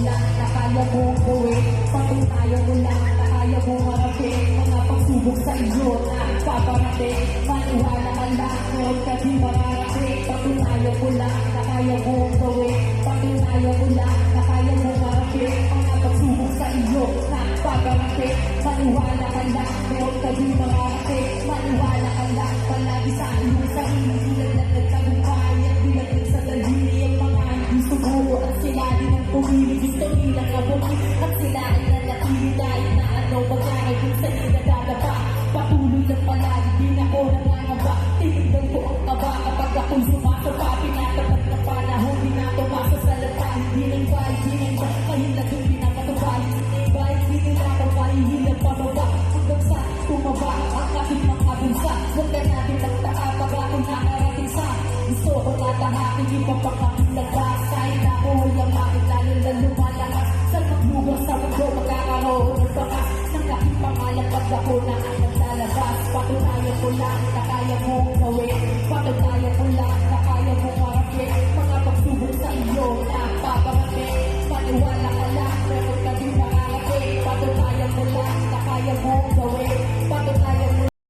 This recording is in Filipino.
lang na kaya mong gawin. Patunayan mo lang na kaya mong harapin mga pagsubok sa iyo na paparating. Maniwala ka lang, meron ka di mararating. Patunayan mo lang na kaya mong gawin. Patunayan mo lang na kaya mong harapin mga pagsubok sa iyo na paparating. Maniwala ka lang, meron ka di mararating. Maniwala ka lang, palagi sa iyong sarili. Bilang na nagtagumpay at bilang sa dalili ang mga hindi sumuro. At sila din ang pumili, gusto nilang kabuli. At sila ay nanatili dahil na ano magkakaroon kung sa nila dadapa. Patuloy lang palagi, din ako nangangaba. Tinignan ko ang kaba kapag ako'y sumasapa. Pinatapat na panahon, di na tumasa sa lata. Hindi ng bahay, di ng bahay, kahit yung pinakatubay. Hindi bahay, di nila kapay, hilang pababa. Hanggang sa tumaba ang aking mga bunsa. Huwag ka natin nagtaka pag ako'y nakarating sa gusto ko tatahakin, di pa pagkakilabas. Kahit ako ay ang bakit lalo na lumalakas. Sa magluwas sa mundo, magkakaroon ng bakas. Nang aking pangalan pag ako na ang naglalabas. Patunayan ko lang na kaya mong gawin. Patunayan ko